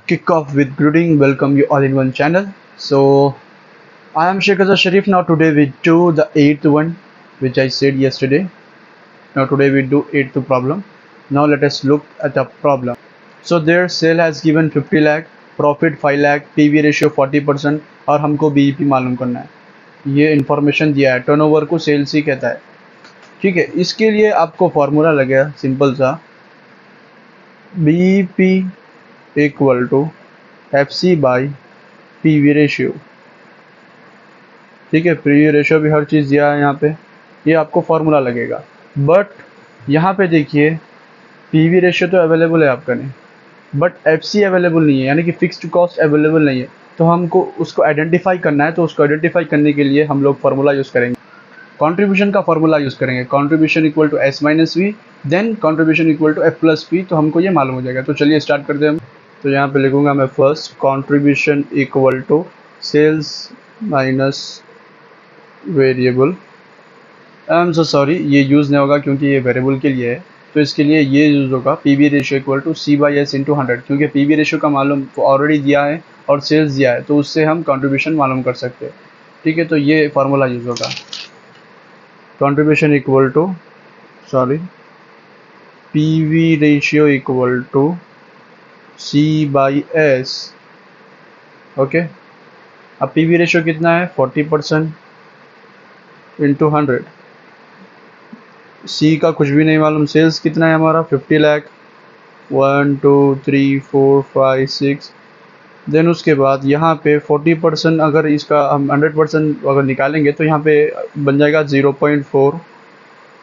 Kick off with greeting. Welcome you all in one channel. So I am Sheikh Azhar Sharif. Now today we do the eighth one, which I said yesterday. Now today we do eighth problem. Now let us look at the problem. So their sale has given 50 lakh, profit 5 lakh, PV ratio 40% और हमको BEP मालूम करना है. ये information दिया है. Turnover को sales ही कहता है. ठीक है, इसके लिए आपको फॉर्मूला लगेगा सिंपल सा. BEP equal to FC by PV ratio. ठीक है, PV रेशियो भी हर चीज़ दिया है यहाँ पे. ये आपको फॉर्मूला लगेगा. बट यहाँ पे देखिए PV रेशियो तो अवेलेबल है आपका नहीं, बट FC अवेलेबल नहीं है, यानी कि फिक्स्ड कॉस्ट अवेलेबल नहीं है. तो हमको उसको आइडेंटिफाई करना है. तो उसको आइडेंटिफाई करने के लिए हम लोग फार्मूला यूज़ करेंगे. कंट्रीब्यूशन का फार्मूला यूज़ करेंगे. Contribution equal to S minus V, then contribution equal to F plus P. तो हमको ये मालूम हो जाएगा. तो चलिए स्टार्ट करते हैं हम. तो यहाँ पे लिखूंगा मैं first contribution equal to sales minus variable. I am so sorry, ये यूज़ नहीं होगा क्योंकि ये वेरिएबल के लिए है. तो इसके लिए ये यूज़ होगा PV ratio equal to C by S into 100, क्योंकि PV रेशियो का मालूम ऑलरेडी दिया है और सेल्स दिया है, तो उससे हम कंट्रीब्यूशन मालूम कर सकते हैं. ठीक है, तो ये फार्मूला यूज़ होगा. Contribution equal to PV ratio equal to C by S. Okay, अब PV रेशियो कितना है 40% इंटू 100. C का कुछ भी नहीं मालूम. सेल्स कितना है हमारा 50 लाख. 1 2 3 4 5 6. देन उसके बाद यहाँ पे 40%, अगर इसका हम 100% अगर निकालेंगे तो यहाँ पे बन जाएगा 0.4.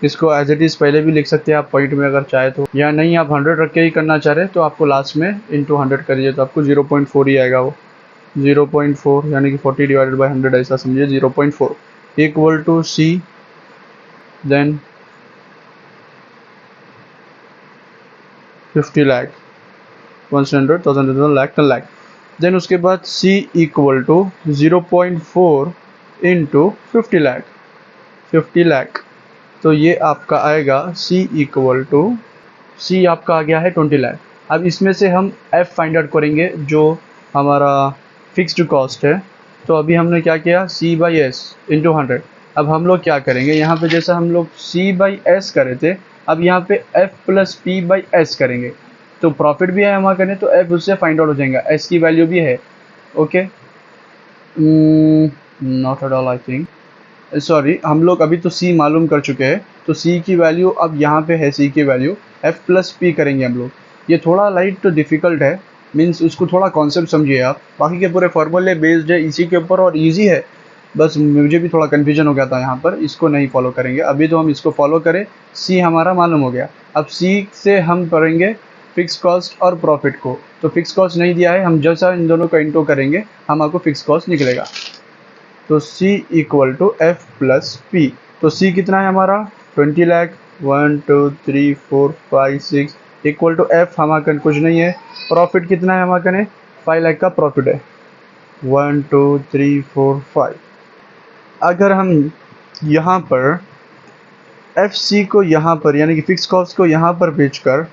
इसको एज इट इज़ पहले भी लिख सकते हैं आप पॉइंट में अगर चाहे तो, या नहीं आप 100 रख के ही करना चाह रहे तो आपको लास्ट में इंटू 100 करिए तो आपको 0.4 ही आएगा. वो 0.4 यानी कि 40 डिवाइडेड बाई 100 ऐसा समझिए. 0.4 equal to C, then 50 lakh, 100, 1000, lakh, 10 lakh. Then उसके बाद C equal to 0.4 into 50 lakh, 50 lakh. तो ये आपका आएगा C इक्वल टू, C आपका आ गया है 20 लाख. अब इसमें से हम F फाइंड आउट करेंगे जो हमारा फिक्स्ड कॉस्ट है. तो अभी हमने क्या किया, C बाई S इंटू 100. अब हम लोग क्या करेंगे, यहाँ पे जैसा हम लोग C बाई S करे थे, अब यहाँ पे F plus P by S करेंगे. तो प्रॉफिट भी है हमारा करने, तो F उससे फाइंड आउट हो जाएगा. S की वैल्यू भी है. Okay, not at all I think, sorry, हम लोग अभी तो C मालूम कर चुके हैं. तो C की वैल्यू अब यहाँ पे है. C की वैल्यू F प्लस P करेंगे हम लोग. ये थोड़ा लाइट तो डिफ़िकल्ट है, मीन्स उसको थोड़ा कॉन्सेप्ट समझिए आप. बाकी के पूरे फॉर्मूले बेस्ड है इसी के ऊपर और इजी है. बस मुझे भी थोड़ा कन्फ्यूजन हो गया था यहाँ पर. इसको नहीं फॉलो करेंगे अभी, तो हम इसको फॉलो करें. C हमारा मालूम हो गया. अब C से हम करेंगे फिक्स कॉस्ट और प्रॉफिट को. तो फिक्स कॉस्ट नहीं दिया है, हम जैसा इन दोनों का इंटू करेंगे हमको फिक्स कॉस्ट निकलेगा. तो C equal to F plus P. तो C कितना है हमारा 20 लाख. 1 2 3 4 5 6 इक्वल टू F हमारा कुछ नहीं है. प्रॉफिट कितना है हमारा 5 लाख का प्रॉफिट है. 1 2 3 4 5. अगर हम यहाँ पर FC को यहाँ पर यानी कि फिक्स कॉस्ट को यहाँ पर बेचकर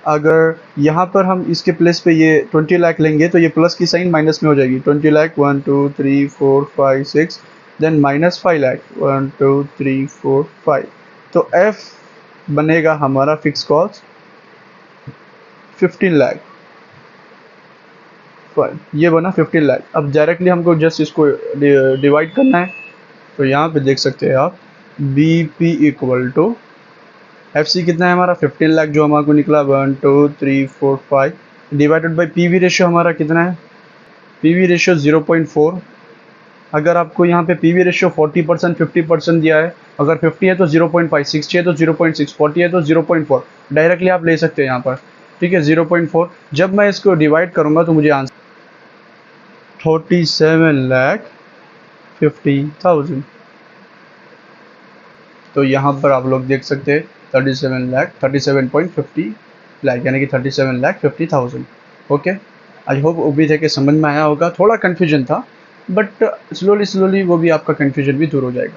अगर यहाँ पर हम इसके प्लेस पे ये 20 लाख लेंगे तो ये प्लस की साइन माइनस में हो जाएगी. 20 लाख 1 2 3 4 5 6, देन माइनस 5 लाख 1 2 3 4 5. तो F बनेगा हमारा फिक्स कॉस्ट 15 लाख. ये बना 15 लाख. अब डायरेक्टली हमको जस्ट इसको डिवाइड करना है. तो यहाँ पे देख सकते हैं आप BP इक्वल टू FC कितना है हमारा 15 लाख जो हमारे को निकला. 1 2 3 4 5 डिवाइडेड बाई PV रेशियो हमारा कितना है. PV ratio 0.4. अगर आपको यहाँ पे PV रेशियो 40% 50% दिया है, अगर 50 है तो 0.5, 60 है तो 0.6, 40 है तो 0.4. डायरेक्टली आप ले सकते हैं यहाँ पर. ठीक है, 0.4. जब मैं इसको डिवाइड करूँगा तो मुझे आंसर 37,50,000. तो यहाँ पर आप लोग देख सकते हैं 37.50 लाख यानी कि 37,50,000. ओके, आई होप उम्मीद है कि समझ में आया होगा. थोड़ा कन्फ्यूजन था बट स्लोली वो भी आपका कन्फ्यूजन भी दूर हो जाएगा.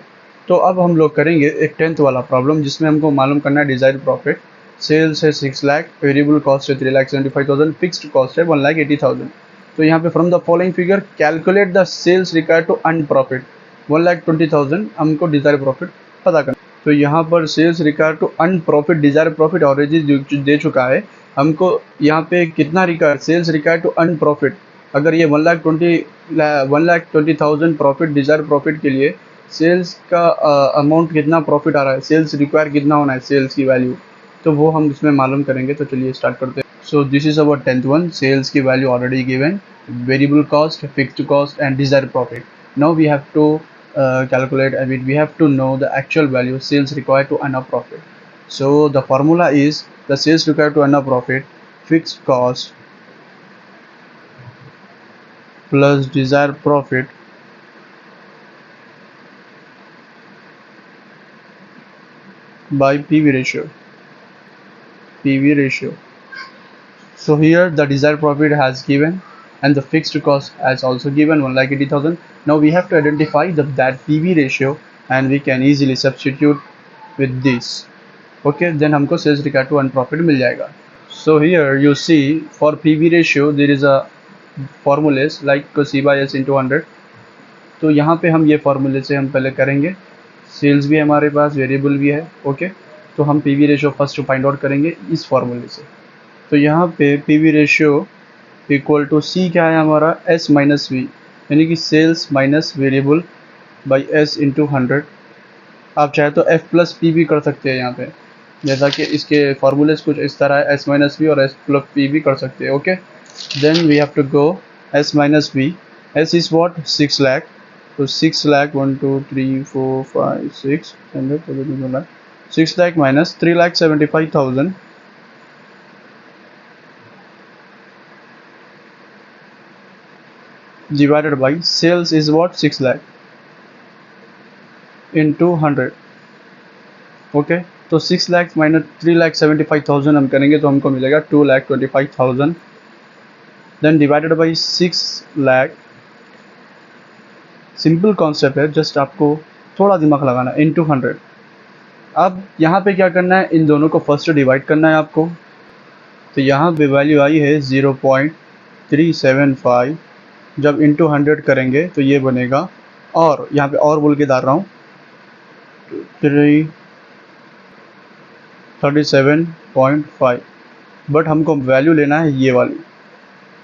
तो अब हम लोग करेंगे एक 10th वाला प्रॉब्लम जिसमें हमको मालूम करना है डिजायर्ड प्रॉफिट. सेल्स है 6 लाख, वेरिएबल कॉस्ट है 3,75,000, फिक्स्ड कॉस्ट है 1,80,000. तो यहाँ पे from the following figure calculate the sales required to earn profit 1,20,000 हमको डिजायर प्रॉफिट पता करना। तो यहाँ पर sales required to earn profit desired profit already दे चुका है हमको। यहाँ पे कितना require sales required to earn profit, अगर ये 1,20,000 प्रॉफिट डिजायर प्रॉफिट के लिए सेल्स का अमाउंट कितना प्रॉफिट आ रहा है, सेल्स रिक्वायर कितना होना है सेल्स की वैल्यू, तो वो हम इसमें मालूम करेंगे। तो चलिए स्टार्ट करते हैं। So this is our 10th one, sales की value already given, variable cost, fixed cost and desired profit. Now we have to calculate, I mean we have to know the actual value sales required to earn a profit. So the formula is the sales required to earn a profit, fixed cost plus desired profit by PV ratio. So here the desired profit has given and the fixed cost has also given 1,80,000. Now we have to identify that PV ratio and we can easily substitute with this. Okay, then हमको sales required to earn profit मिल जाएगा. So here you see for PV ratio there is a formulas like C by S into 100. तो यहाँ पे हम ये फॉर्मूले से हम पहले करेंगे, सेल्स भी हमारे पास, वेरिएबल भी है। ओके, तो हम PV ratio first find out करेंगे इस फॉर्मूले से। तो यहाँ पे PV ratio equal to C क्या है हमारा, एस माइनस वी, यानी कि sales minus variable by S into 100। आप चाहे तो एफ प्लस पी भी कर सकते हैं यहाँ पे, जैसा कि इसके फॉर्मूलेस कुछ इस तरह है, एस माइनस वी और एस प्लस पी भी कर सकते हैं। Okay, then we have to go S minus V, S is what 6 lakh, तो 6 lakh 1 2 3 4 5 6 6 lakh minus 3,75,000 divided by sales is what 6 lakh into 100। Okay, तो 6 लाख माइनस 3,75,000 हम करेंगे तो हमको मिलेगा 2,25,000, then divided by 6 lakh. Simple concept है, जस्ट आपको थोड़ा दिमाग लगाना, इंटू 100। अब यहाँ पे क्या करना है, इन दोनों को फर्स्ट डिवाइड करना है आपको। तो यहाँ पे वैल्यू आई है 0.375, जब इंटू 100 करेंगे तो ये बनेगा, और यहाँ पे और बोल के डाल रहा हूँ 37.5, बट हमको वैल्यू लेना है ये वाली,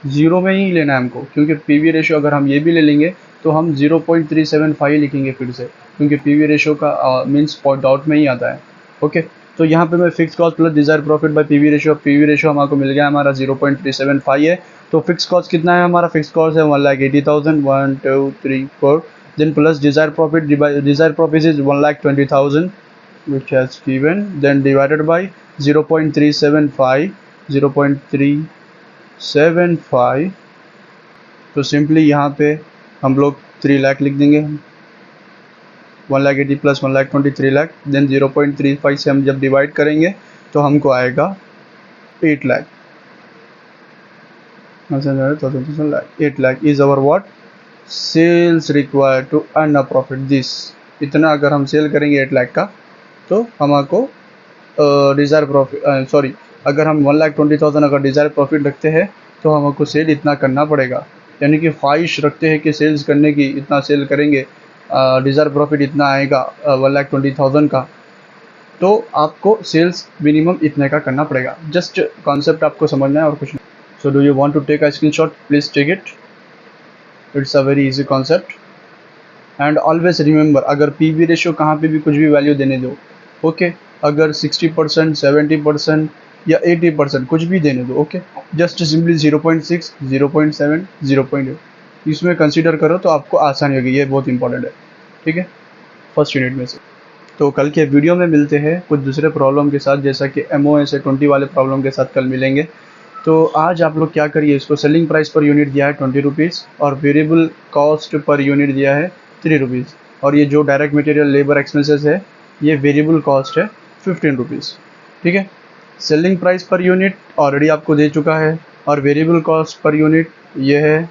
ज़ीरो में ही लेना है हमको, क्योंकि पीवी रेशियो अगर हम ये भी ले लेंगे तो हम 0.375 लिखेंगे फिर से, क्योंकि पीवी रेशियो का मीन्स पॉइंट आउट में ही आता है। ओके, तो यहाँ पे मैं fix cost plus desired profit by PV ratio हमारे मिल गया, हमारा 0.375 है। तो फिक्स कॉस्ट कितना है, हमारा फिक्स कॉस्ट है 1,80,000, 1 2 3 4, then plus desired profit is 1,20,000 which has given, then divided by 0.375, तो सिंपली यहाँ पे हम लोग 3 लाख लिख देंगे, 1,80,000 प्लस 1,20,000 3 लाख, देन 0.35 से हम जब डिवाइड करेंगे तो हमको आएगा 8 lakh. 8 lakh is our what sales required to earn a profit. This इतना अगर हम सेल करेंगे 8 लाख का तो हमको डिज़ायर प्रॉफिट अगर हम 1,20,000 अगर डिज़ायर प्रॉफिट रखते हैं तो हमको सेल इतना करना पड़ेगा, यानी कि ख्वाहिश रखते हैं कि सेल्स करने की, इतना सेल करेंगे, डिज़ायर प्रॉफिट इतना आएगा 1,20,000 का, तो आपको सेल्स मिनिमम इतने का करना पड़ेगा। जस्ट कॉन्सेप्ट आपको समझना है और कुछ नहीं। So do you want to take a screenshot, please take it, it's a very easy concept. And always remember, अगर पीवी रेशियो कहाँ पे भी कुछ भी वैल्यू देने दो, ओके, अगर 60%, 70% या 80% कुछ भी देने दो, ओके, जस्ट सिंपली 0.6, 0.7, 0.8 इसमें कंसीडर करो तो आपको आसानी होगी। ये बहुत इंपॉर्टेंट है, ठीक है, फर्स्ट यूनिट में से। तो कल के वीडियो में मिलते हैं कुछ दूसरे प्रॉब्लम के साथ, जैसा कि MOS 20 वाले प्रॉब्लम के साथ कल मिलेंगे। तो आज आप लोग क्या करिए, इसको सेलिंग प्राइस पर यूनिट दिया है 20 रुपीज़ और वेरिएबल कॉस्ट पर यूनिट दिया है 3 रुपीज़, और ये जो डायरेक्ट मटेरियल लेबर एक्सपेंसेस है ये वेरिएबल कॉस्ट है 15 रुपीज़, ठीक है। Selling price per unit already आपको दे चुका है और वेरिएबल कॉस्ट पर यूनिट ये है।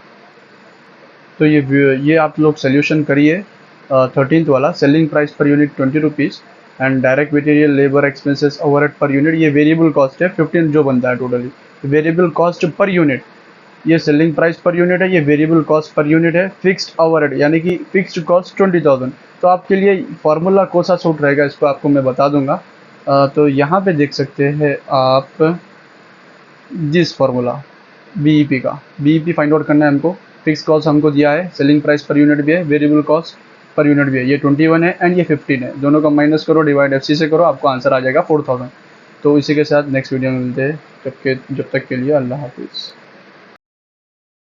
तो ये आप लोग सोल्यूशन करिए 13th वाला, selling price per unit 20 rupees and direct material labour expenses overhead per unit, ये वेरिएबल कॉस्ट है 15 जो बनता है totally, variable cost per unit ये सेलिंग प्राइस पर यूनिट है, ये वेरिएबल कॉस्ट पर यूनिट है, फिक्स्ड ओवरहेड यानी कि फिक्स्ड कॉस्ट 20,000। तो आपके लिए फार्मूला कौन सा सूट रहेगा इसको आपको मैं बता दूंगा। तो यहाँ पे देख सकते हैं आप जिस फार्मूला बीईपी का, बीईपी फाइंड आउट करना है हमको। फिक्स कॉस्ट हमको दिया है, सेलिंग प्राइस पर यूनिट भी है, वेरिएबल कॉस्ट पर यूनिट भी है। ये 21 है एंड ये 15 है, दोनों का माइनस करो, डिवाइड एफसी से करो, आपको आंसर आ जाएगा 4000। तो इसी के साथ नेक्स्ट वीडियो में मिलते हैं, जब तक के लिए अल्लाह हाफिज़।